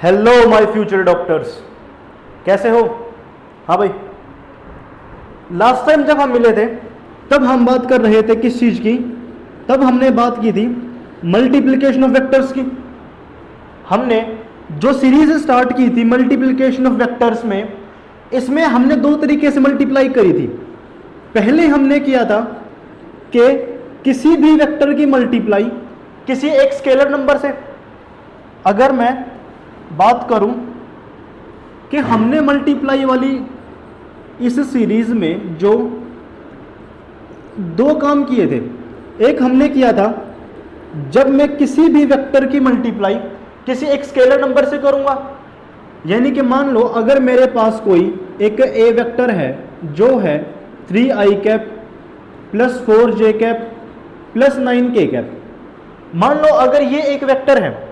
Hello my future doctors, कैसे हो? हाँ भाई, लास्ट टाइम जब हम मिले थे तब हम बात कर रहे थे किस चीज़ की? तब हमने बात की थी मल्टीप्लिकेशन ऑफ वेक्टर्स की। हमने जो सीरीज स्टार्ट की थी मल्टीप्लिकेशन ऑफ वेक्टर्स में, इसमें हमने दो तरीके से मल्टीप्लाई करी थी। पहले हमने किया था कि किसी भी वेक्टर की मल्टीप्लाई किसी एक स्केलर नंबर से। अगर मैं बात करूं कि हमने मल्टीप्लाई वाली इस सीरीज में जो दो काम किए थे, एक हमने किया था जब मैं किसी भी वेक्टर की मल्टीप्लाई किसी एक स्केलर नंबर से करूंगा, यानी कि मान लो अगर मेरे पास कोई एक ए वेक्टर है जो है 3i cap plus 4j cap plus 9k cap. मान लो अगर ये एक वेक्टर है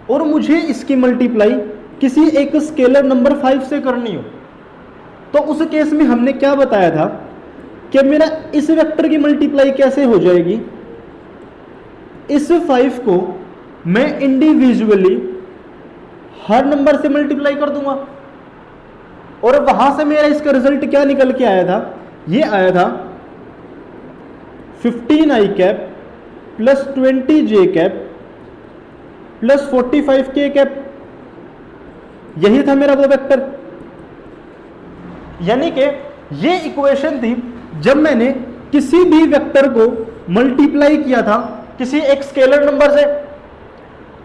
और मुझे इसकी मल्टीप्लाई किसी एक स्केलर नंबर 5 से करनी हो, तो उस केस में हमने क्या बताया था कि मेरा इस वेक्टर की मल्टीप्लाई कैसे हो जाएगी। इस 5 को मैं इंडिविजुअली हर नंबर से मल्टीप्लाई कर दूंगा और वहां से मेरा इसका रिजल्ट क्या निकल के आया था? ये आया था 15i cap plus 20j cap plus 45k cap. यही था मेरा वो वेक्टर। यानी कि ये इक्वेशन थी जब मैंने किसी भी वेक्टर को मल्टीप्लाई किया था किसी एक स्केलर नंबर से,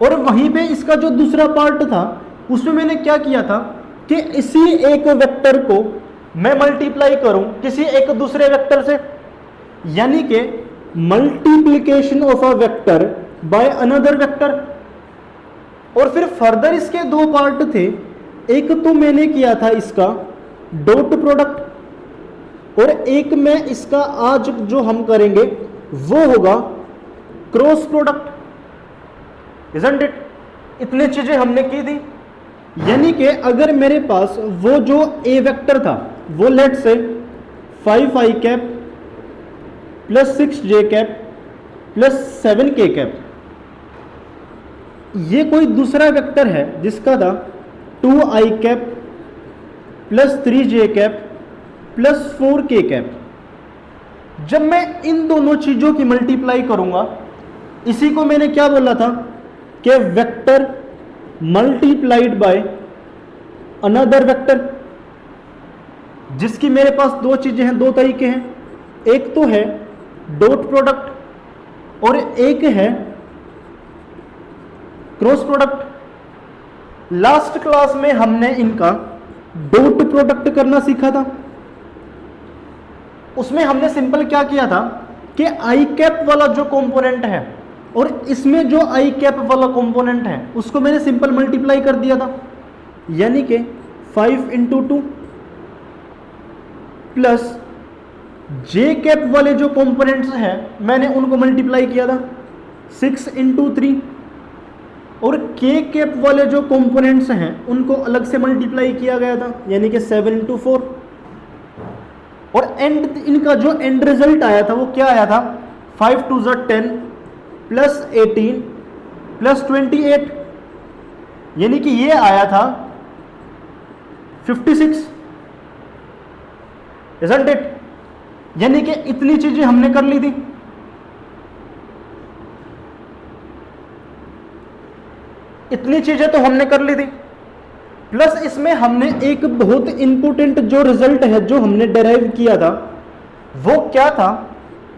और वहीं पे इसका जो दूसरा पार्ट था उसमें मैंने क्या किया था कि इसी एक वेक्टर को मैं मल्टीप्लाई करूं किसी एक दूसरे वेक्टर से, यानी कि multiplication of a vector by another vector. और फिर फर्दर इसके दो पार्ट थे, एक तो मैंने किया था इसका डॉट प्रोडक्ट और एक में इसका आज जो हम करेंगे वो होगा क्रॉस प्रोडक्ट। Isn't it? इतनी चीजें हमने की थी। यानी कि अगर मेरे पास वो जो ए वेक्टर था वो लेट से 5i cap plus 6j cap plus 7k cap, ये कोई दूसरा वेक्टर है जिसका था 2i cap plus 3j cap plus 4k cap. जब मैं इन दोनों चीजों की मल्टीप्लाई करूंगा, इसी को मैंने क्या बोला था कि vector multiplied by another vector, जिसकी मेरे पास दो चीजें हैं, दो तरीके हैं। एक तो है डॉट प्रोडक्ट और एक है क्रॉस प्रोडक्ट। लास्ट क्लास में हमने इनका डॉट प्रोडक्ट करना सीखा था। उसमें हमने सिंपल क्या किया था कि आई कैप वाला जो कंपोनेंट है और इसमें जो आई कैप वाला कंपोनेंट है उसको मैंने सिंपल मल्टीप्लाई कर दिया था, यानी कि 5 इंटू 2 प्लस जे कैप वाले जो कंपोनेंट्स हैं मैंने उनको मल्टीप्लाई किया था 6 इंटू 3, और के कैप वाले जो कंपोनेंट्स हैं उनको अलग से मल्टीप्लाई किया गया था, यानी कि 7 इंटू 4। और एंड इनका जो एंड रिजल्ट आया था वो क्या आया था? 5 2 10 प्लस 18 प्लस 28, यानी कि ये आया था 56। Isn't it? यानी कि इतनी चीजें हमने कर ली थी। इतनी चीजें तो हमने कर ली थी, प्लस इसमें हमने एक बहुत इंपॉर्टेंट जो रिजल्ट है जो हमने डेराइव किया था वो क्या था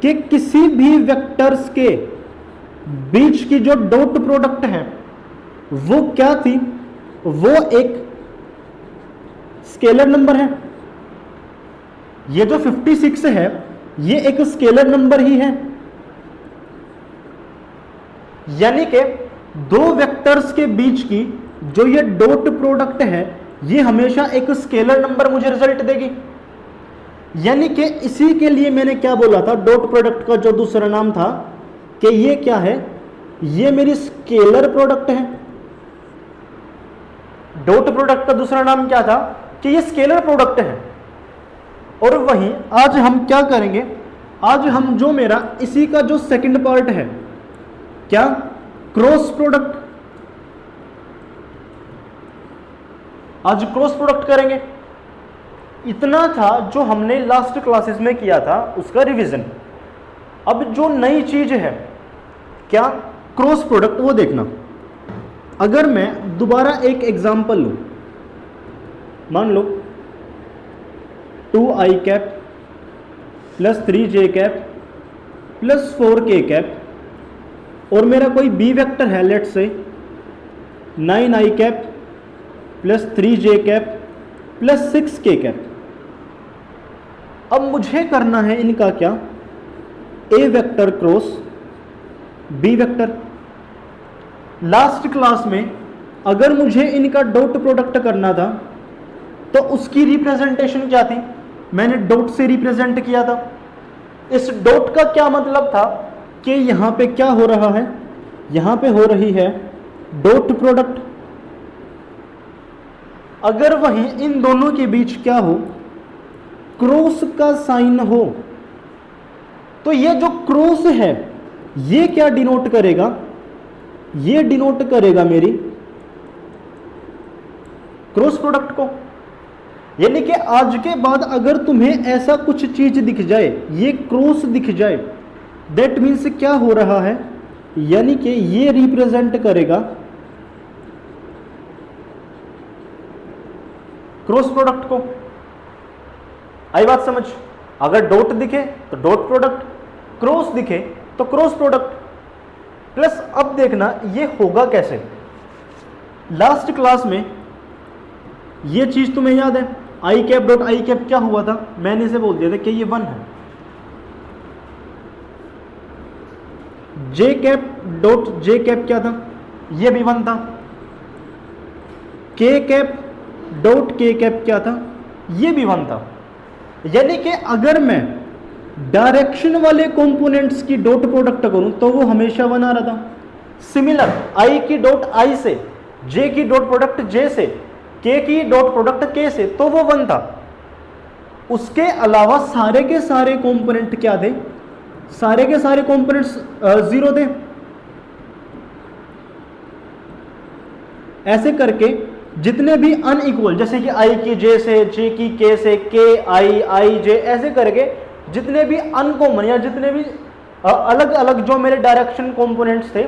कि किसी भी वेक्टर्स के बीच की जो डॉट प्रोडक्ट है वो क्या थी? वो एक स्केलर नंबर है। ये जो 56 है ये एक स्केलर नंबर ही है, यानी कि दो वेक्टर्स के बीच की जो ये डॉट प्रोडक्ट है ये हमेशा एक स्केलर नंबर मुझे रिजल्ट देगी। यानी कि इसी के लिए मैंने क्या बोला था, डॉट प्रोडक्ट का जो दूसरा नाम था कि ये क्या है? ये मेरी स्केलर प्रोडक्ट है। डॉट प्रोडक्ट का दूसरा नाम क्या था कि ये स्केलर प्रोडक्ट है। और वहीं आज हम क्या करेंगे? आज हम जो मेरा इसी का जो सेकंड पार्ट है, क्या? Cross product. आज क्रॉस प्रोडक्ट करेंगे। इतना था जो हमने लास्ट क्लासेस में किया था उसका रिवीजन। अब जो नई चीज है क्या, क्रॉस प्रोडक्ट, वो देखना। अगर मैं दोबारा एक एग्जांपल लूं, मान लो 2i cap plus 3j cap plus 4k cap और मेरा कोई बी वेक्टर है, let say 9i cap plus 3j cap plus 6k cap. अब मुझे करना है इनका क्या, A vector cross B vector. Last class में अगर मुझे इनका डॉट प्रोडक्ट करना था तो उसकी रिप्रेजेंटेशन क्या थी, मैंने डॉट से रिप्रेजेंट किया था। इस डॉट का क्या मतलब था कि यहां पे क्या हो रहा है, यहां पे हो रही है डॉट प्रोडक्ट। अगर वहीं इन दोनों के बीच क्या हो, क्रॉस का साइन हो, तो ये जो क्रॉस है ये क्या डिनोट करेगा, ये डिनोट करेगा मेरी क्रॉस प्रोडक्ट को। यानी कि आज के बाद अगर तुम्हें ऐसा कुछ चीज दिख जाए, ये क्रॉस दिख जाए, दैट मीन्स क्या हो रहा है, यानी कि ये रिप्रेजेंट करेगा क्रॉस प्रोडक्ट को। आई बात समझ। अगर डॉट दिखे तो डॉट प्रोडक्ट, क्रॉस दिखे तो क्रॉस प्रोडक्ट। प्लस अब देखना ये होगा कैसे। लास्ट क्लास में ये चीज तुम्हें याद है, आई कैप डॉट आई कैप क्या हुआ था, मैंने इसे बोल दिया था कि ये 1 है। जे कैप डॉट जे कैप क्या था, ये भी 1 था। के कैप डॉट के कैप क्या था, ये भी 1 था। यानी कि अगर मैं डायरेक्शन वाले कंपोनेंट्स की डॉट प्रोडक्ट करूं तो वो हमेशा 1 आ रहा था। सिमिलर आई की डॉट आई से, जे की डॉट प्रोडक्ट जे से, के की डॉट प्रोडक्ट के से, तो वो 1 था। उसके अलावा सारे के सारे कंपोनेंट क्या थे, सारे के सारे कंपोनेंट्स 0 थे। ऐसे करके जितने भी अनइक्वल, जैसे कि आई की जे से, जे की के से, के आई जे, ऐसे करके जितने भी अनकॉमन या जितने भी अलग अलग जो मेरे डायरेक्शन कंपोनेंट्स थे,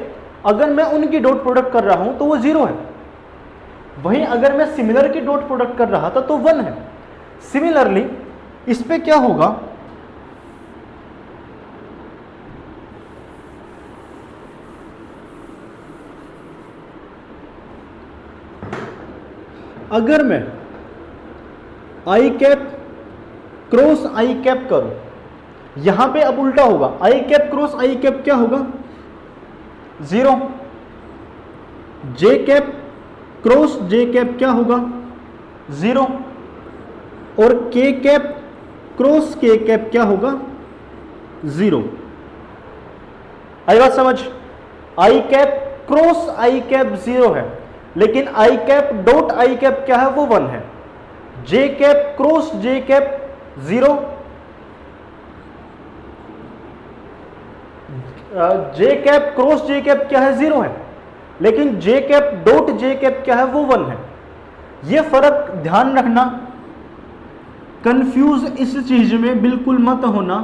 अगर मैं उनकी डॉट प्रोडक्ट कर रहा हूं तो वो 0 है। वहीं अगर मैं सिमिलर की डॉट प्रोडक्ट कर रहा था तो 1 है। सिमिलरली इस पे क्या होगा, अगर मैं आई कैप क्रॉस आई कैप करूं, यहां पे अब उल्टा होगा, आई कैप क्रॉस आई कैप क्या होगा, 0। जे कैप क्रॉस जे कैप क्या होगा, 0। और के कैप क्रॉस के कैप क्या होगा, 0। आई बात समझ। आई कैप क्रॉस आई कैप 0 है, लेकिन आई कैप डॉट आई कैप क्या है, वो 1 है। जे कैप क्रॉस जे कैप 0, जे कैप क्रॉस जे कैप क्या है, 0 है, लेकिन जे कैप डॉट जे कैप क्या है, वो 1 है। ये फर्क ध्यान रखना, कंफ्यूज इस चीज में बिल्कुल मत होना।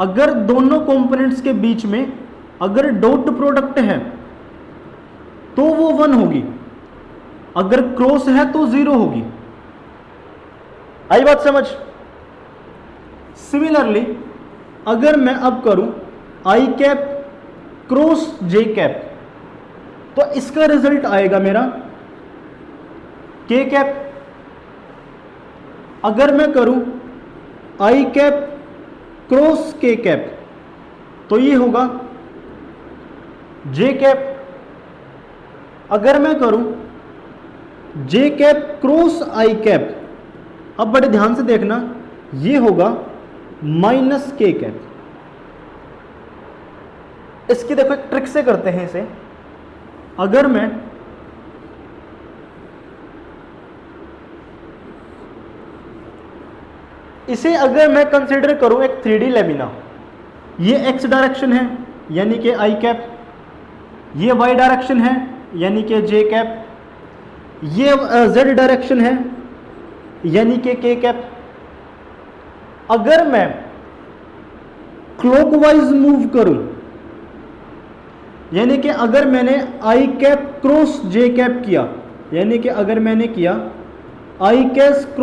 अगर दोनों कंपोनेंट्स के बीच में अगर डॉट प्रोडक्ट है तो वो 1 होगी, अगर क्रॉस है तो 0 होगी। आई बात समझ। सिमिलरली अगर मैं अब करूं आई कैप क्रॉस जे कैप, तो इसका रिजल्ट आएगा मेरा के कैप। अगर मैं करूं आई कैप क्रॉस के कैप, तो ये होगा जे कैप। अगर मैं करूं जे कैप क्रॉस आई कैप, अब बड़े ध्यान से देखना, ये होगा माइनस के कैप। इसकी देखो एक ट्रिक से करते हैं इसे। अगर मैं इसे अगर मैं कंसीडर करूं एक 3D लेमिना, ये एक्स डायरेक्शन है यानी कि आई कैप, ये वाई डायरेक्शन है यानी कि जे कैप, ये z डायरेक्शन है यानी कि k कैप। अगर मैं क्लॉकवाइज मूव करूं यानी कि अगर मैंने i cap cross j cap किया, यानी कि अगर मैंने किया i cap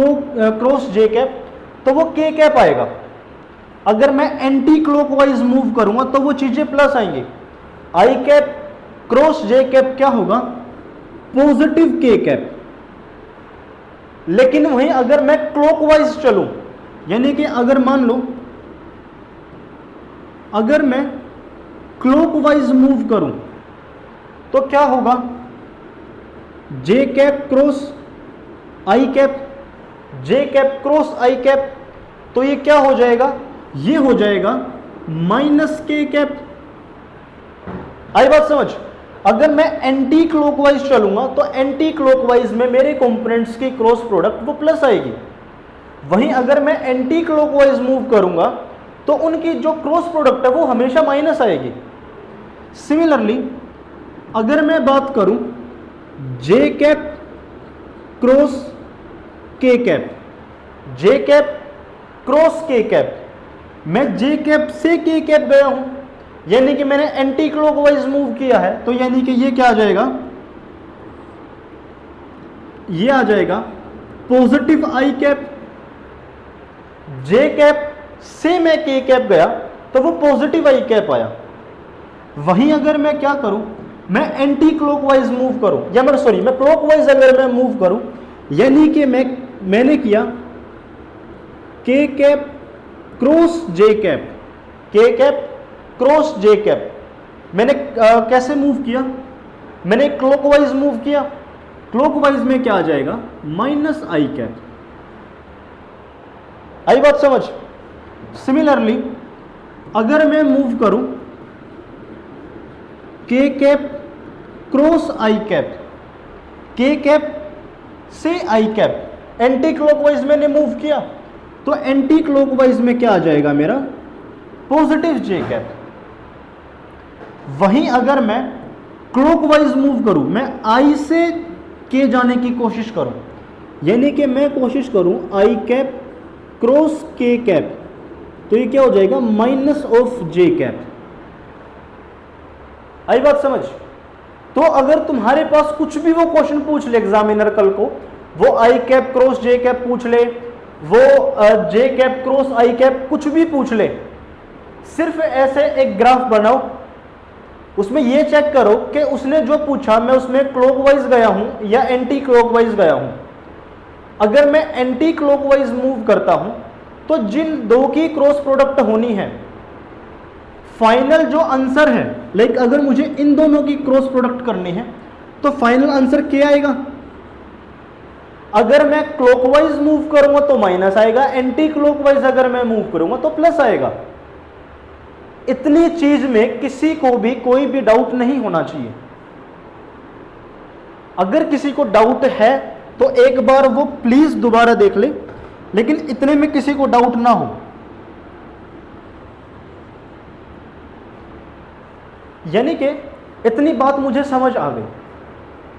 cross j cap तो वो k कैप आएगा। अगर मैं एंटी क्लॉकवाइज मूव करूंगा तो वो चीजें प्लस आएंगी। i cap cross j cap क्या होगा? Positive k cap. लेकिन वहीं अगर मैं क्लॉकवाइज चलूं यानी कि अगर मान लो अगर मैं क्लॉकवाइज मूव करूं तो क्या होगा? j cap cross i cap, j cap cross i cap, तो ये क्या हो जाएगा? ये हो जाएगा माइनस k कैप। आई बात समझ? अगर मैं एंटी क्लॉकवाइज चलूंगा तो एंटी क्लॉकवाइज में मेरे कंपोनेंट्स की क्रॉस प्रोडक्ट वो प्लस आएगी। वहीं अगर मैं एंटी क्लॉकवाइज मूव करूंगा तो उनकी जो क्रॉस प्रोडक्ट है वो हमेशा माइनस आएगी। सिमिलरली अगर मैं बात करूं j cap cross k cap, j cap cross k cap, मैं j कैप से k कैप गया हूं यानी कि मैंने एंटी क्लॉकवाइज मूव किया है, तो यानी कि ये क्या आ जाएगा? ये आ जाएगा positive i cap. j cap से मैं k कैप गया तो वो पॉजिटिव i कैप आया। वहीं अगर मैं क्या करूं, मैं एंटी क्लॉकवाइज मूव करूं या मैं सॉरी मैं क्लॉकवाइज अगर मैं मूव करूं यानी कि मैंने किया k cap cross j cap, k cap cross j cap. मैंने कैसे मूव किया? मैंने क्लॉकवाइज मूव किया। क्लॉकवाइज में क्या आ जाएगा? Minus i cap. आई बात समझ? सिमिलरली अगर मैं मूव करूं k cap cross i cap, k cap से i कैप, एंटी क्लॉकवाइज मैंने मूव किया तो एंटी क्लॉकवाइज में क्या आ जाएगा मेरा? Positive j cap. वहीं अगर मैं क्लॉकवाइज मूव करूं, मैं i से k जाने की कोशिश करूं यानी कि मैं कोशिश करूं i cap cross k cap, तो ये क्या हो जाएगा? Minus of j cap. आई बात समझ? तो अगर तुम्हारे पास कुछ भी वो क्वेश्चन पूछ ले एग्जामिनर कल को, वो i cap cross j cap पूछ ले, वो j cap cross i cap कुछ भी पूछ ले, सिर्फ ऐसे एक ग्राफ बनाओ, उसमें ये चेक करो कि उसने जो पूछा मैं उसमें क्लॉकवाइज गया हूं या एंटी क्लॉकवाइज गया हूं। अगर मैं एंटी क्लॉकवाइज मूव करता हूं तो जिन दो की क्रॉस प्रोडक्ट होनी है, फाइनल जो आंसर है, लाइक अगर मुझे इन दोनों की क्रॉस प्रोडक्ट करनी है तो फाइनल आंसर क्या आएगा? अगर मैं क्लॉकवाइज मूव करूंगा तो माइनस आएगा, एंटी क्लॉकवाइज अगर मैं मूव करूंगा तो प्लस आएगा। इतनी चीज में किसी को भी कोई भी डाउट नहीं होना चाहिए। अगर किसी को डाउट है तो एक बार वो प्लीज दोबारा देख ले, लेकिन इतने में किसी को डाउट ना हो। यानी कि इतनी बात मुझे समझ आ गई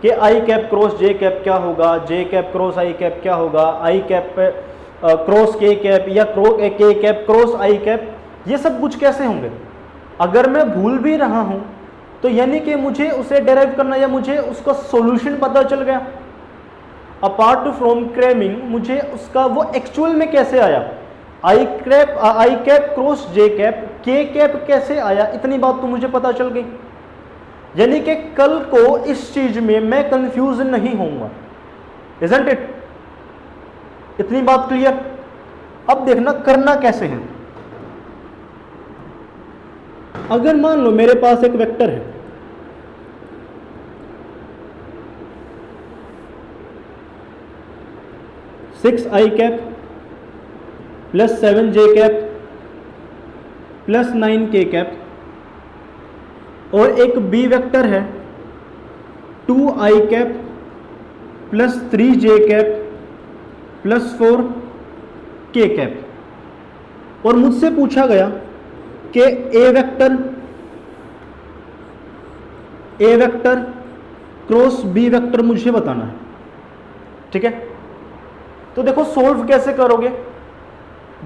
कि आई कैप क्रॉस जे कैप क्या होगा, जे कैप क्रॉस आई कैप क्या होगा, आई कैप क्रॉस के कैप या के कैप क्रॉस आई कैप, ये सब कुछ कैसे होंगे। अगर मैं भूल भी रहा हूं तो यानी कि मुझे उसे डेराइव करना या मुझे उसका सॉल्यूशन पता चल गया। अपार्ट फ्रॉम क्रेमिंग मुझे उसका वो एक्चुअल में कैसे आया, आई कैप क्रॉस जे कैप, के कैप कैसे आया, इतनी बात तो मुझे पता चल गई। यानी कि कल को इस चीज में मैं कंफ्यूज नहीं होऊंगा। Isn't it? इतनी बात क्लियर? अब देखना करना कैसे है। अगर मान लो मेरे पास एक वेक्टर है, सिक्स आई कैप प्लस 7 जे कैप प्लस 9 के कैप, और एक बी वेक्टर है 2 आई कैप प्लस 3 जे कैप प्लस 4 के कैप, और मुझसे पूछा गया कि ए वेक्टर क्रॉस बी वेक्टर मुझे बताना है। ठीक है, तो देखो सोल्व कैसे करोगे।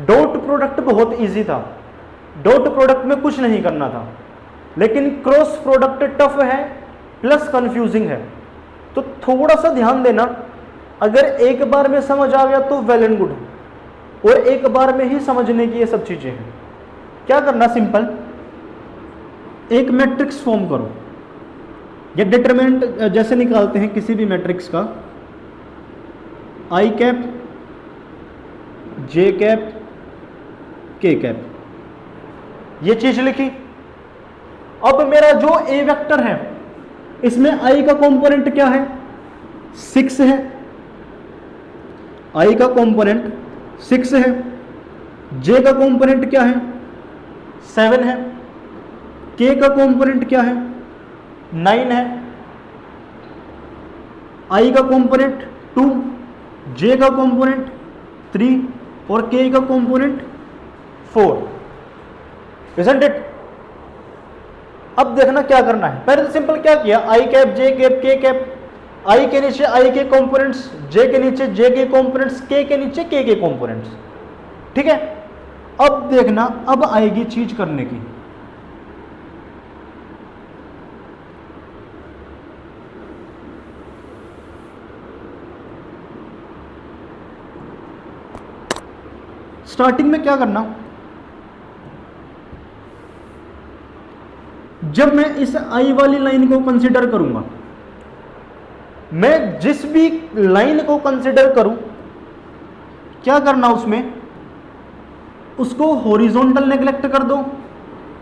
डॉट प्रोडक्ट बहुत इजी था, डॉट प्रोडक्ट में कुछ नहीं करना था, लेकिन क्रॉस प्रोडक्ट टफ है प्लस कंफ्यूजिंग है। तो थोड़ा सा ध्यान देना, अगर एक बार में समझ आ गया तो वेल एंड गुड, और एक बार में ही समझने की ये सब चीजें हैं। क्या करना, सिंपल एक मैट्रिक्स फॉर्म करो, या डिटरमिनेंट जैसे निकालते हैं किसी भी मैट्रिक्स का, आई कैप, जे कैप, के कैप, ये चीज लिखी। अब मेरा जो ए वेक्टर है इसमें आई का कंपोनेंट क्या है, 6 है, आई का कंपोनेंट 6 है, जे का कंपोनेंट क्या है, 7 है, के का कंपोनेंट क्या है, 9 है, आई का कंपोनेंट 2, जे का कंपोनेंट 3 और के का कंपोनेंट 4, isn't it? अब देखना क्या करना है। पहले तो सिंपल क्या किया, आई कैप, जे कैप, के कैप, आई के नीचे आई के कंपोनेंट्स, जे के नीचे जे के कंपोनेंट्स, के नीचे के कंपोनेंट्स, ठीक है। अब देखना, अब आएगी चीज करने की। स्टार्टिंग में क्या करना, जब मैं इस आई वाली लाइन को कंसीडर करूंगा, मैं जिस भी लाइन को कंसीडर करूं, क्या करना उसमें, उसको हॉरिजॉन्टल नेग्लेक्ट कर दो,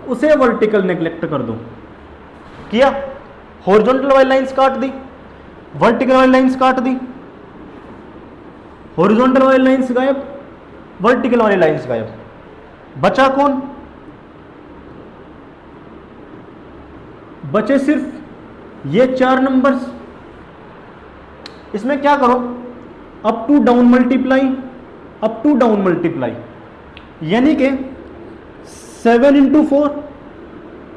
उसे वर्टिकल नेग्लेक्ट कर दो। किया, हॉरिजॉन्टल वाली लाइंस काट दी, वर्टिकल वाली लाइंस काट दी, हॉरिजॉन्टल वाली लाइंस गायब, वर्टिकल वाली लाइंस गायब, बचा कौन, बचे सिर्फ ये 4 नंबर्स। इसमें क्या करो, up to down multiply, up to down multiply, यानी कि 7 into 4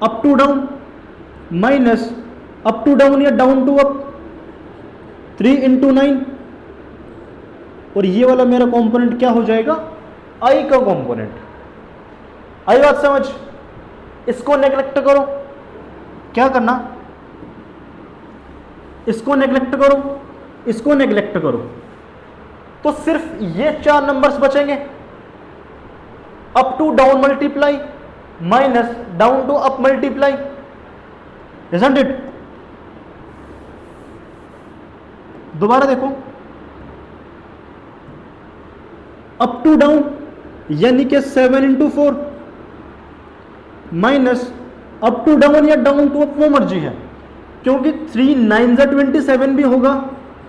up to down, minus up to down या डाउन टू अप 3 इंटू 9, और ये वाला मेरा कंपोनेंट क्या हो जाएगा, आई का कंपोनेंट। आई बात समझ, इसको नेग्लेक्ट करो, क्या करना, इसको नेग्लेक्ट करो, इसको नेग्लेक्ट करो, तो सिर्फ ये 4 नंबर्स बचेंगे, up to down multiply minus down to up multiply, isn't it? दोबारा देखो, अप टू डाउन यानी कि 7 into 4 minus up to down या डाउन टू अप, वो मर्जी है, क्योंकि 3 9 जा 27 भी होगा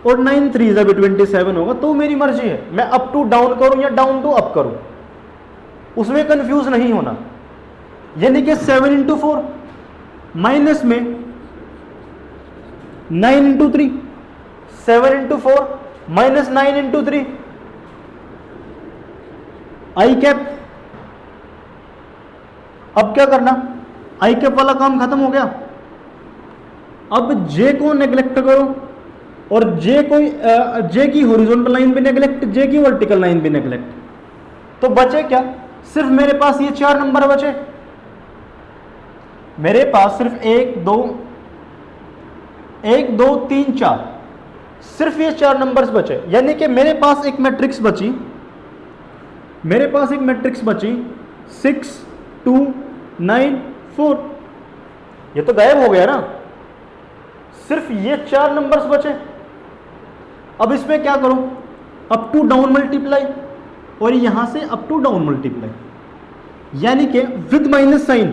और 9 3 जा भी 27 होगा, तो मेरी मर्जी है मैं अप टू डाउन करूं या डाउन टू अप करूं, उसमें कंफ्यूज नहीं होना। यानी कि 7 इंटू 4 माइनस में 9 इंटू 3, 7 इंटू 4 माइनस 9 इंटू 3, आई कैप। अब क्या करना, आई कैप वाला काम खत्म हो गया। अब जे को नेग्लेक्ट करो, और जे की हॉरिजॉन्टल लाइन भी नेग्लेक्ट, जे की वर्टिकल लाइन भी नेग्लेक्ट, तो बचे क्या, सिर्फ मेरे पास ये 4 नंबर बचे। मेरे पास सिर्फ 1 2 3 4, सिर्फ ये 4 नंबर्स बचे, यानी कि मेरे पास एक मैट्रिक्स बची, मेरे पास एक मैट्रिक्स बची 6 2 9 4, ये तो गायब हो गया ना, सिर्फ ये 4 नंबर्स बचे। अब इसमें क्या करो, अप टू डाउन मल्टीप्लाई, और यहां से अप टू डाउन मल्टीप्लाई, यानी कि विद माइनस साइन।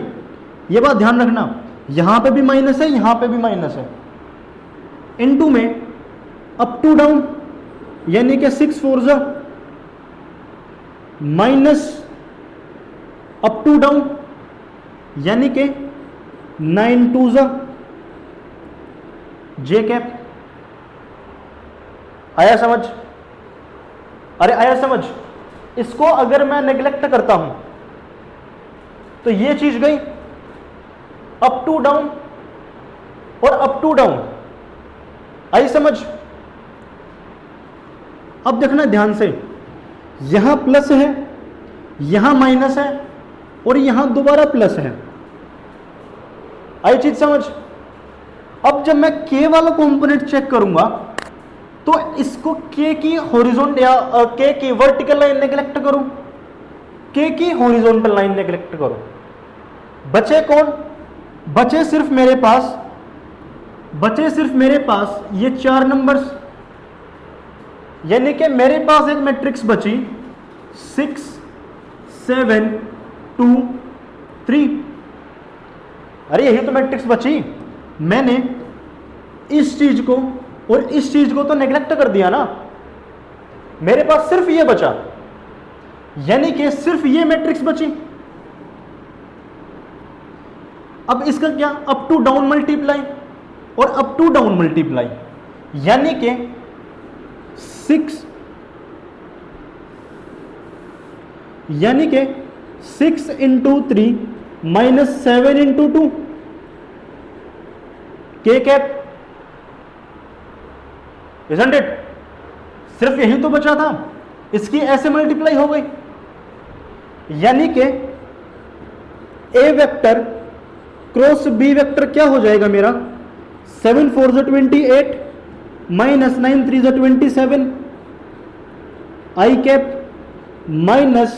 ये बात ध्यान रखना, यहां पे भी माइनस है, यहां पे भी माइनस है, इनटू में अप टू डाउन यानी कि 6 4 जा माइनस अप टू डाउन यानी कि 9 2 जा जे कैप। आया समझ, अरे आया समझ। इसको अगर मैं नेग्लेक्ट करता हूं तो ये चीज गई, अप टू डाउन और अप टू डाउन। आई समझ, अब देखना ध्यान से, यहां प्लस है, यहां माइनस है और यहां दोबारा प्लस है। आई चीज समझ? अब जब मैं के वाला कंपोनेंट चेक करूंगा तो इसको के की हॉरिजॉन्टल या के की वर्टिकल लाइन नेग्लेक्ट करूं, के की हॉरिजॉन्टल लाइन नेग्लेक्ट करूं, बचे कौन? बचे सिर्फ मेरे पास ये 4 नंबर्स, यानी कि मेरे पास एक मैट्रिक्स बची 6 7 2 3। अरे यही तो मैट्रिक्स बची, मैंने इस चीज को और इस चीज को तो नेग्लेक्ट कर दिया ना, मेरे पास सिर्फ ये बचा, यानी कि सिर्फ ये मैट्रिक्स बची। अब इसका क्या? अप टू डाउन मल्टीप्लाई और अप टू डाउन मल्टीप्लाई, यानी कि 6 इंटू 3 माइनस 7 इंटू 2 के कैप, इजंट इट? सिर्फ यही तो बचा था, इसकी ऐसे मल्टीप्लाई हो गई, यानी कि ए वेक्टर क्रॉस बी वेक्टर क्या हो जाएगा मेरा? 7 4 = 28 माइनस 9 3 = 27 आई कैप माइनस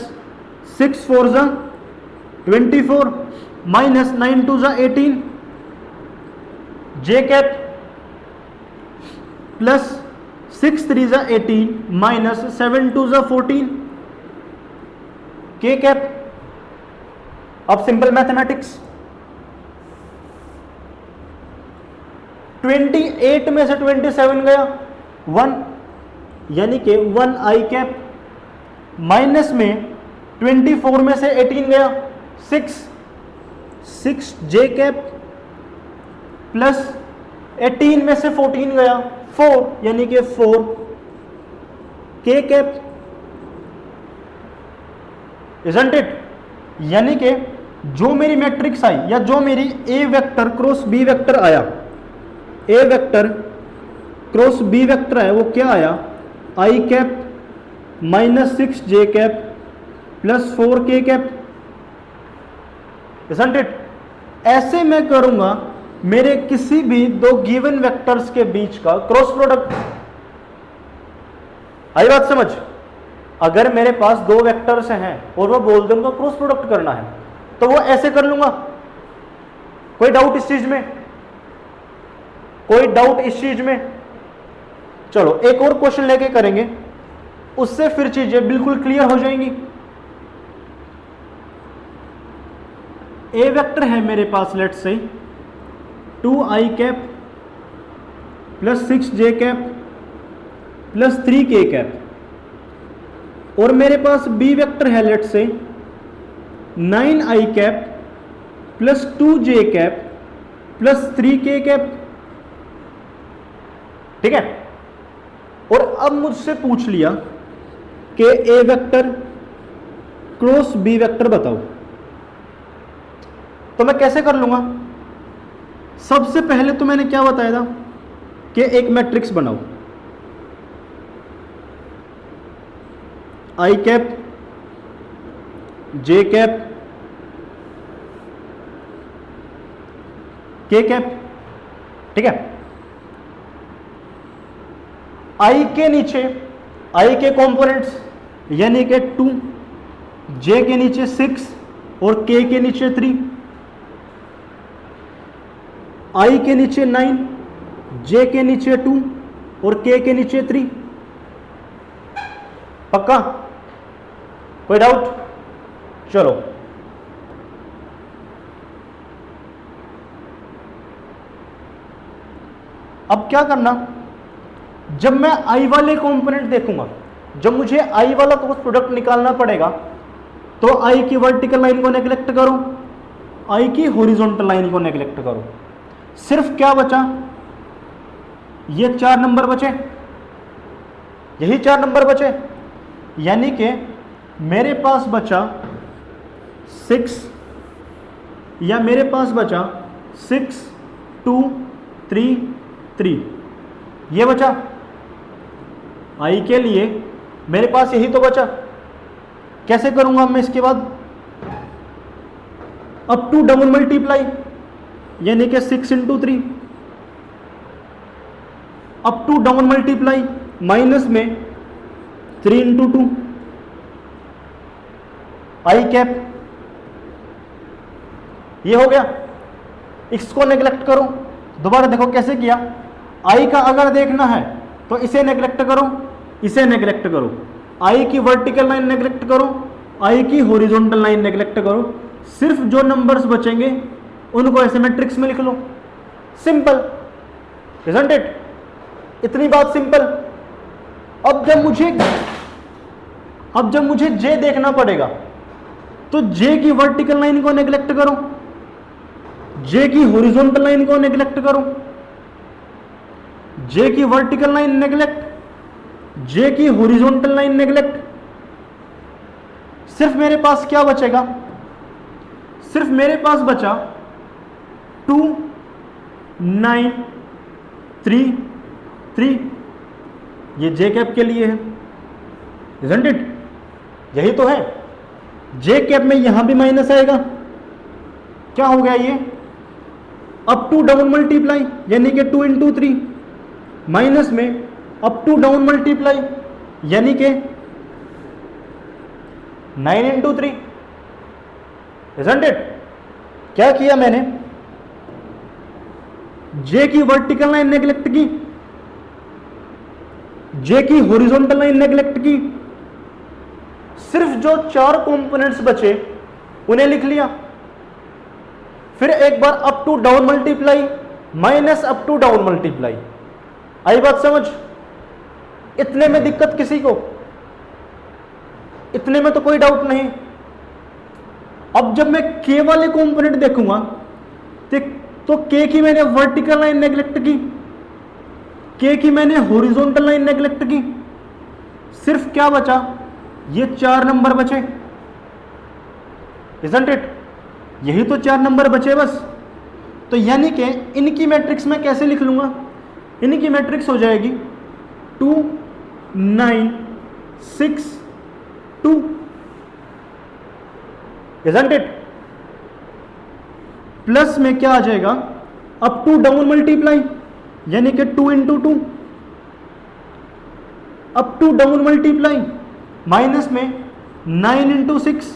6 4 = 24 माइनस 9 2 = 18 जे कैप प्लस 6 3 = 18 माइनस 7 2 = 14 के कैप। अब सिंपल मैथमेटिक्स, 28 में से 27 गया 1, यानी कि 1 आई कैप, माइनस में 24 में से 18 गया 6 जे कैप, प्लस 18 में से 14 गया 4, यानी कि 4 के कैप, इजंट इट? यानी कि जो मेरी मैट्रिक्स आई या जो मेरी ए वेक्टर क्रॉस बी वेक्टर आया, ए वेक्टर क्रॉस बी वेक्टर है, वो क्या आया? आई कैप माइनस 6 जे कैप प्लस 4 के कैप, इजंट इट? ऐसे मैं करूंगा मेरे किसी भी दो गिवन वेक्टर्स के बीच का क्रॉस प्रोडक्ट। आई बात समझ? अगर मेरे पास दो वेक्टर्स हैं और वो बोल दे उनका क्रॉस प्रोडक्ट करना है तो वो ऐसे कर लूंगा। कोई डाउट इस चीज में? कोई डाउट इस चीज में? चलो एक और क्वेश्चन लेके करेंगे, उससे फिर चीजें बिल्कुल क्लियर हो जाएंगी। ए वेक्टर है मेरे पास, लेट से 2 आई कैप प्लस 6 जे कैप प्लस 3 के कैप, और मेरे पास बी वेक्टर है, लेट से 9 आई कैप प्लस 2 जे कैप प्लस 3 के कैप, ठीक है? और अब मुझसे पूछ लिया कि ए वेक्टर क्रॉस बी वेक्टर बताओ, तो मैं कैसे कर लूंगा? सबसे पहले तो मैंने क्या बताया था कि एक मैट्रिक्स बनाओ, आई कैप जे कैप के कैप, ठीक है? आई के नीचे आई के कंपोनेंट्स यानी कि 2, जे के नीचे 6 और के नीचे 3, आई के नीचे 9, जे के नीचे 2 और के नीचे 3। पक्का? कोई डाउट? चलो अब क्या करना, जब मैं आई वाले कंपोनेंट देखूंगा, जब मुझे आई वाला क्रॉस प्रोडक्ट निकालना पड़ेगा, तो आई की वर्टिकल लाइन को नेग्लेक्ट करो, आई की हॉरिजॉन्टल लाइन को नेग्लेक्ट करो। सिर्फ क्या बचा? ये 4 नंबर बचे, यही 4 नंबर बचे, यानी कि मेरे पास बचा 6 या मेरे पास बचा 6 2 3 3, ये बचा। आई के लिए मेरे पास यही तो बचा। कैसे करूंगा मैं इसके बाद? अप टू डबल मल्टीप्लाई, यानी कि 6 into 3, up to double multiply minus में 3 इंटू 2 आई कैप। ये हो गया। इसको नेग्लेक्ट करो, दोबारा देखो कैसे किया। आई का अगर देखना है तो इसे नेग्लेक्ट करो, इसे नेग्लेक्ट करो, आई की वर्टिकल लाइन नेग्लेक्ट करो, आई की हॉरिजॉन्टल लाइन नेग्लेक्ट करो, सिर्फ जो नंबर्स बचेंगे उनको ऐसे मैट्रिक्स में लिख लो। Simple, isn't it? इतनी बात सिंपल। अब जब मुझे जे देखना पड़ेगा तो जे की वर्टिकल लाइन को नेग्लेक्ट करो, जे की हॉरिजॉन्टल लाइन को नेग्लेक्ट करो, जे की वर्टिकल लाइन नेग्लेक्ट, जे की हॉरिजॉन्टल लाइन नेग्लेक्ट। सिर्फ मेरे पास क्या बचेगा? सिर्फ मेरे पास बचा 2 9 3 3। ये जे कैप के लिए है, इजंट इट? यही तो है। जे कैप में यहां भी माइनस आएगा। क्या हो गया ये? अप टू डबल मल्टीप्लाई, यानी कि 2 इंटू 3 माइनस में अप टू डाउन मल्टीप्लाई, यानी कि 9 इंटू 3, इजंट इट? क्या किया मैंने? जे की वर्टिकल लाइन नेग्लेक्ट की, जे की हॉरिजॉन्टल लाइन नेग्लेक्ट की, सिर्फ जो 4 कंपोनेंट्स बचे उन्हें लिख लिया। फिर एक बार up to down multiply minus up to down multiply. आई बात समझ? इतने में दिक्कत किसी को? इतने में तो कोई डाउट नहीं। अब जब मैं के वाले कंपोनेंट देखूंगा तो के की मैंने वर्टिकल लाइन नेग्लेक्ट की, के की मैंने हॉरिजॉन्टल लाइन नेग्लेक्ट की, सिर्फ क्या बचा? ये 4 नंबर बचे, इजंट इट? यही तो 4 नंबर बचे बस। तो यानी कि इनकी मैट्रिक्स में कैसे लिख लूंगा? इनकी मैट्रिक्स हो जाएगी 2 9 6 2, इजंट इट? प्लस में क्या आ जाएगा? अप टू डाउन मल्टीप्लाई, यानी कि 2 into 2, up to down multiply minus में 9 इंटू 6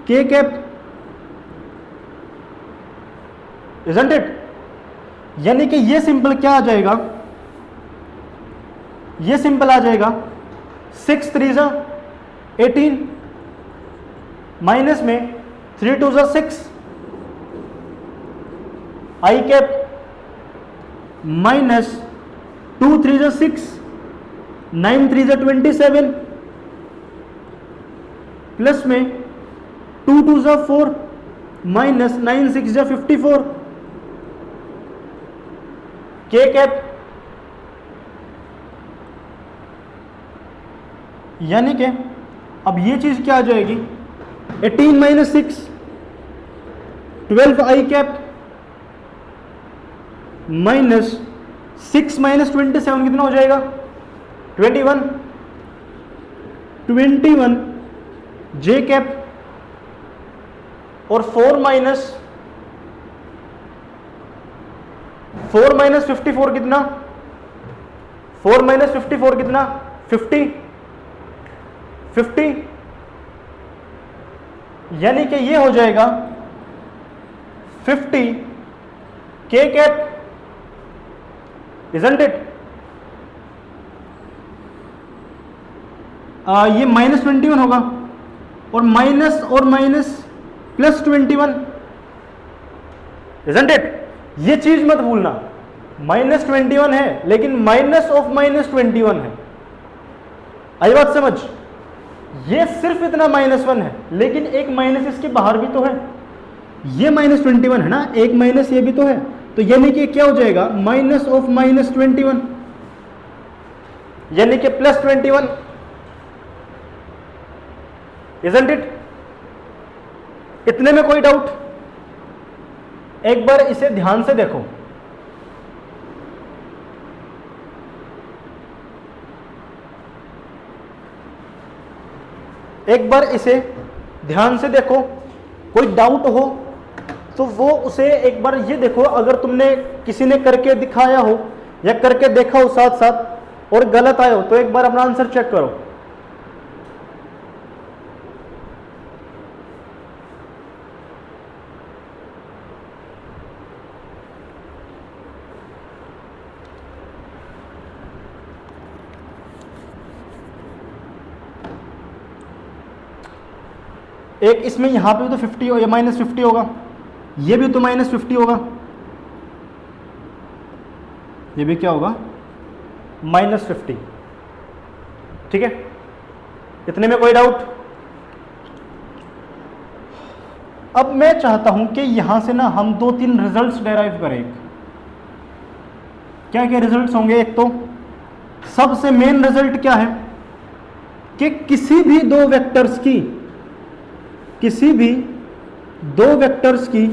के कैप, इजंट इट? यानी कि ये सिंपल क्या आ जाएगा? ये सिंपल आ जाएगा 6 3 जा 18 माइनस में 3 2 जा 6 आई कैप माइनस 2 3 जा 6 9 3 जा 27 प्लस में 2 2 जा 4 माइनस 9 6 जा 54 के कैप। यानी कि अब ये चीज क्या आ जाएगी? 18 माइनस 6 12 आई कैप माइनस 6 माइनस 27 कितना हो जाएगा? 21 21 जे कैप और 4 माइनस 54 कितना? 4 माइनस 54 कितना? 50 50। यानी कि ये हो जाएगा 50 के कैप, इजंट इट? ये माइनस 21 होगा और माइनस प्लस 21, इजंट इट? ये चीज मत भूलना, माइनस 21 है लेकिन माइनस ऑफ माइनस 21 है। आई बात समझ? ये सिर्फ इतना -1 है, लेकिन एक माइनस इसके बाहर भी तो है। ये माइनस 21 है ना, एक माइनस ये भी तो है। तो यानी कि क्या हो जाएगा? माइनस ऑफ माइनस 21, यानी कि प्लस 21, इजंट इट? इतने में कोई डाउट? एक बार इसे ध्यान से देखो। एक बार इसे ध्यान से देखो, कोई डाउट हो तो वो उसे एक बार ये देखो, अगर तुमने किसी ने करके दिखाया हो या करके देखा हो साथ साथ और गलत आया हो तो एक बार अपना आंसर चेक करो। एक इसमें यहां पे तो 50 हो या -50 होगा, ये भी तो -50 होगा, ये भी क्या होगा -50। ठीक है, इतने में कोई डाउट? अब मैं चाहता हूं कि यहां से ना हम 2-3 रिजल्ट्स डेराइव करें। क्या क्या रिजल्ट्स होंगे? एक तो सबसे मेन रिजल्ट क्या है कि किसी भी दो वेक्टर्स की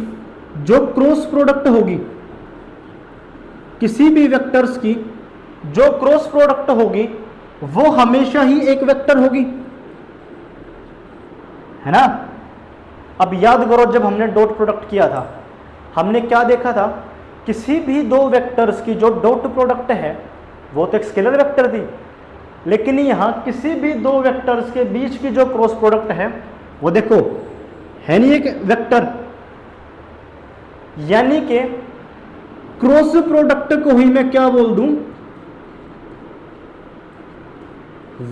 जो क्रॉस प्रोडक्ट होगी, किसी भी वेक्टर्स की जो क्रॉस प्रोडक्ट होगी वो हमेशा ही एक वेक्टर होगी, है ना। अब याद करो, जब हमने डॉट प्रोडक्ट किया था हमने क्या देखा था? किसी भी दो वेक्टर्स की जो डॉट प्रोडक्ट है वो तो एक स्केलर वेक्टर थी, लेकिन यहां किसी भी दो वेक्टर्स के बीच की जो क्रॉस प्रोडक्ट है वो देखो है नहीं एक वेक्टर, यानी कि क्रॉस प्रोडक्ट को ही मैं क्या बोल दूं?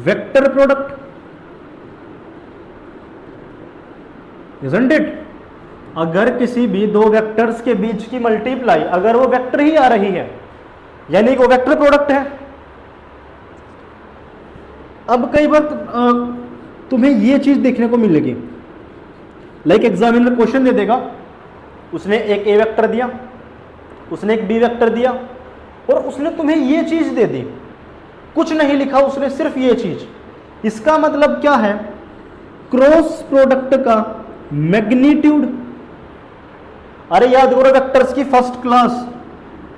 Vector product, isn't it? अगर किसी भी दो वेक्टर्स के बीच की मल्टीप्लाई अगर वो वेक्टर ही आ रही है यानी कि वो वेक्टर प्रोडक्ट है। अब कई बार तुम्हें ये चीज देखने को मिलेगी, लाइक एग्जामिनर क्वेश्चन दे देगा, उसने एक ए वेक्टर दिया, उसने एक बी वेक्टर दिया और उसने तुम्हें ये चीज दे दी, कुछ नहीं लिखा उसने, सिर्फ ये चीज। इसका मतलब क्या है? क्रॉस प्रोडक्ट का मैग्नीट्यूड। अरे याद करो वेक्टर्स की फर्स्ट क्लास,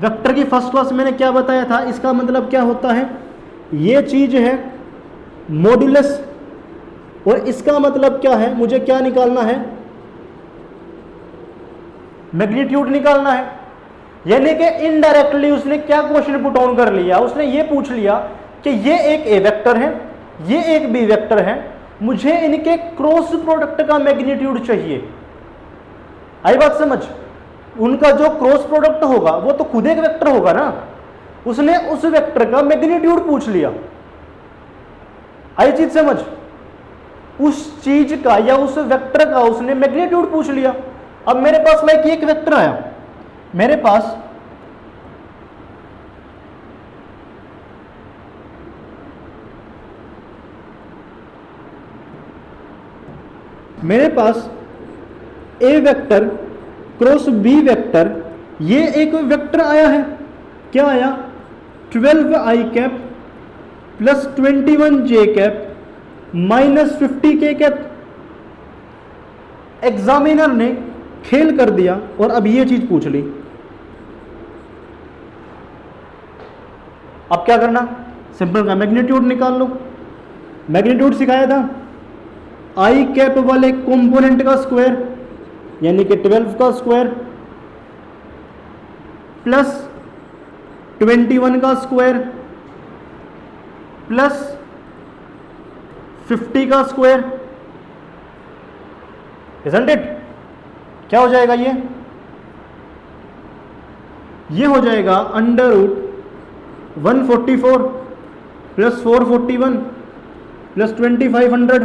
वेक्टर की फर्स्ट क्लास मैंने क्या बताया था? इसका मतलब क्या होता है? ये चीज है मॉड्यूलस, और इसका मतलब क्या है? मुझे क्या निकालना है? मैग्नीट्यूड निकालना है। यानी कि इनडायरेक्टली उसने क्या क्वेश्चन पुट ऑन कर लिया? उसने ये पूछ लिया कि ये एक ए वेक्टर है, ये एक बी वेक्टर है, मुझे इनके क्रॉस प्रोडक्ट का मैग्नीट्यूड चाहिए। आई बात समझ? उनका जो क्रॉस प्रोडक्ट होगा वो तो खुद एक वेक्टर होगा ना, उसने उस वेक्टर का मैग्नीट्यूड पूछ लिया। आई चीज समझ? उस चीज का या उस वेक्टर का उसने मैग्नीट्यूड पूछ लिया। अब मेरे पास लाइक एक वेक्टर आया, मेरे पास ए वेक्टर क्रॉस बी वेक्टर, ये एक वेक्टर आया है। क्या आया? 12i cap plus 21j cap minus 50k cap. Examiner ने खेल कर दिया और अब ये चीज पूछ ली। अब क्या करना? सिंपल का मैग्नीट्यूड निकाल लो। मैग्नीट्यूड सिखाया था, आई कैप वाले कंपोनेंट का स्क्वायर यानी कि 12 का स्क्वायर प्लस 21 का स्क्वायर प्लस 50 का स्क्वायर, इजंट इट? क्या हो जाएगा ये? ये हो जाएगा अंडर रूट 144 प्लस 441 प्लस 2500।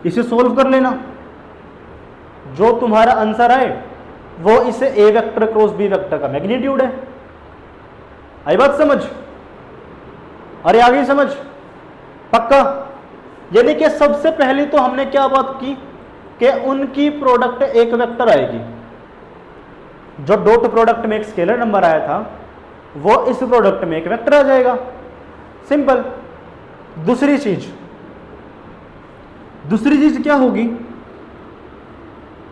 इसे सोल्व कर लेना, जो तुम्हारा आंसर आए वो इसे ए वेक्टर क्रॉस बी वेक्टर का मैग्नीट्यूड है। आई बात समझ? अरे आगे समझ? पक्का? यानी कि सबसे पहले तो हमने क्या बात की कि उनकी प्रोडक्ट एक वेक्टर आएगी। जो डॉट प्रोडक्ट में एक स्केलर नंबर आया था वो इस प्रोडक्ट में एक वेक्टर आ जाएगा। सिंपल। दूसरी चीज क्या होगी?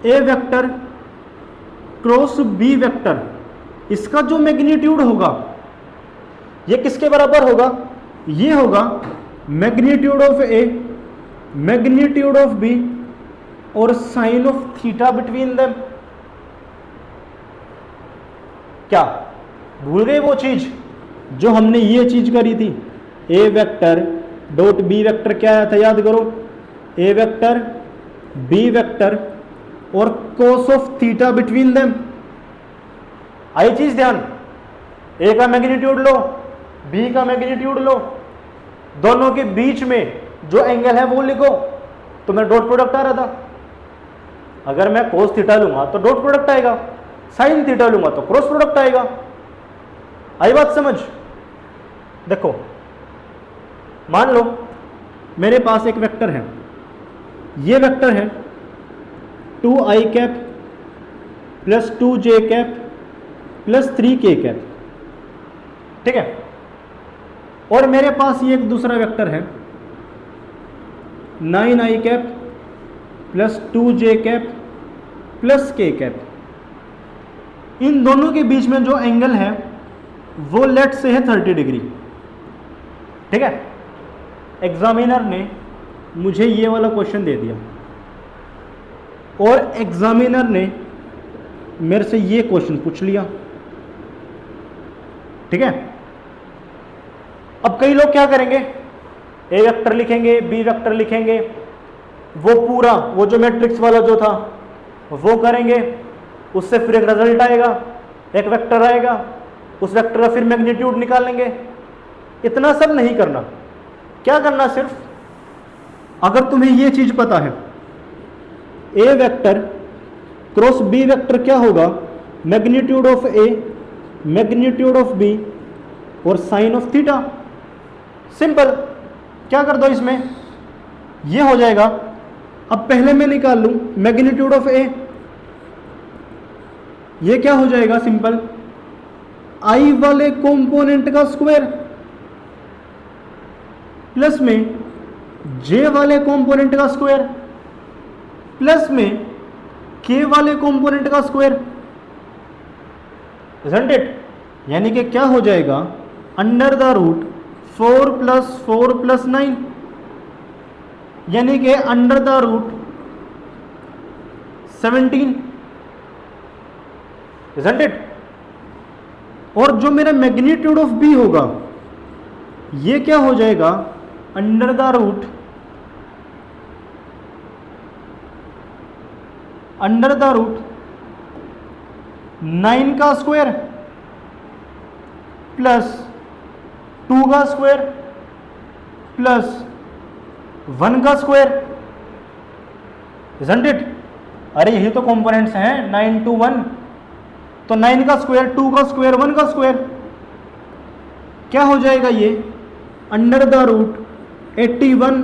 ए वेक्टर क्रॉस बी वेक्टर, इसका जो मैग्नीट्यूड होगा ये किसके बराबर होगा? ये होगा magnitude of A magnitude of B और sine of theta between them. क्या भूल गए वो चीज जो हमने ये चीज करी थी? ए वेक्टर डॉट बी वेक्टर क्या आया था, याद करो। ए वेक्टर बी वेक्टर और cos of theta between them. आई चीज ध्यान, ए का मैग्नीट्यूड लो, बी का मैग्नीट्यूड लो, दोनों के बीच में जो एंगल है वो लिखो, तो मैं डॉट प्रोडक्ट आ रहा था। अगर मैं कोस थीटा लूंगा तो डॉट प्रोडक्ट आएगा, साइन थीटा लूंगा तो क्रॉस प्रोडक्ट आएगा। आई बात समझ? देखो मान लो मेरे पास एक वेक्टर है, ये वेक्टर है 2i cap plus 2j cap plus 3k cap, ठीक है। और मेरे पास ये एक दूसरा वेक्टर है 9i cap plus 2j cap plus k cap. इन दोनों के बीच में जो एंगल है वो लेट से है 30 डिग्री, ठीक है। एग्जामिनर ने मुझे ये वाला क्वेश्चन दे दिया और एग्जामिनर ने मेरे से ये क्वेश्चन पूछ लिया, ठीक है। अब कई लोग क्या करेंगे, ए वेक्टर लिखेंगे, बी वेक्टर लिखेंगे, वो पूरा वो जो मैट्रिक्स वाला जो था वो करेंगे, उससे फिर एक रिजल्ट आएगा, एक वेक्टर आएगा, उस वेक्टर का फिर मैग्नीट्यूड निकालेंगे। इतना सब नहीं करना। क्या करना, सिर्फ अगर तुम्हें ये चीज पता है A vector cross B vector क्या होगा, magnitude of A magnitude of B और साइन ऑफ थीटा, सिंपल। क्या कर दो इसमें, ये हो जाएगा। अब पहले मैं निकाल लूं मैग्नीट्यूड ऑफ ए, ये क्या हो जाएगा, सिंपल आई वाले कंपोनेंट का स्क्वायर प्लस में जे वाले कंपोनेंट का स्क्वायर प्लस में के वाले कंपोनेंट का स्क्वायर, isn't it? यानी कि क्या हो जाएगा, अंडर द रूट 4 + 4 + 9, यानी कि under the root 17, isn't it? और जो मेरा मैग्नीट्यूड ऑफ बी होगा ये क्या हो जाएगा, अंडर द रूट 9 का स्क्वायर प्लस 2 का स्क्वायर प्लस 1 का स्क्वायर, isn't it? अरे यही तो कंपोनेंट्स हैं 9 to 1, तो 9 का स्क्वायर, 2 का स्क्वायर, 1 का स्क्वायर, क्या हो जाएगा ये, अंडर द रूट 81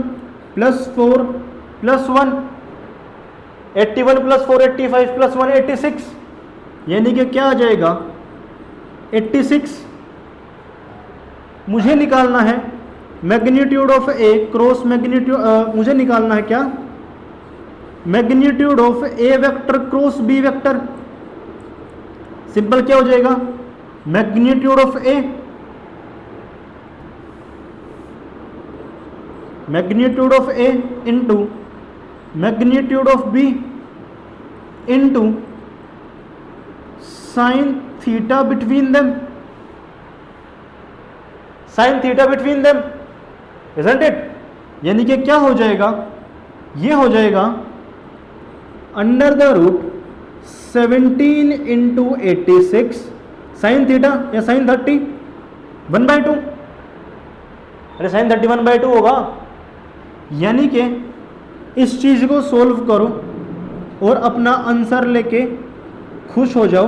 + 4 + 1, 81 + 4 85 + 1 86, यानी कि क्या आ जाएगा 86। मुझे निकालना है magnitude of A cross magnitude, मुझे निकालना है क्या, magnitude of A vector cross B vector. Simple क्या हो जाएगा, magnitude of A into magnitude of B into sine theta between them, sine theta between them, isn't it? यानी कि क्या हो जाएगा, ये हो जाएगा under the root 17 × 86 sine theta या साइन 30 1/2, अरे साइन 30 1/2 होगा। यानी कि इस चीज को सोल्व करो और अपना आंसर लेके खुश हो जाओ,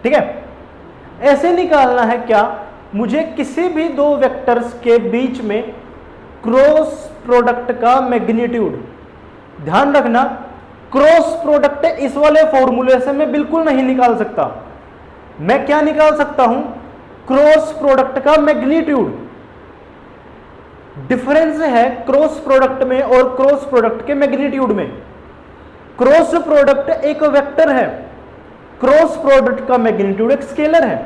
ठीक है। ऐसे निकालना है क्या, मुझे किसी भी दो वेक्टर्स के बीच में क्रॉस प्रोडक्ट का मैग्नीट्यूड, ध्यान रखना क्रॉस प्रोडक्ट इस वाले फॉर्मूले से मैं बिल्कुल नहीं निकाल सकता। मैं क्या निकाल सकता हूं, क्रॉस प्रोडक्ट का मैग्नीट्यूड। डिफरेंस है क्रॉस प्रोडक्ट में और क्रॉस प्रोडक्ट के मैग्नीट्यूड में। क्रॉस प्रोडक्ट एक वेक्टर है, क्रॉस प्रोडक्ट का मैग्नीट्यूड एक स्केलर है।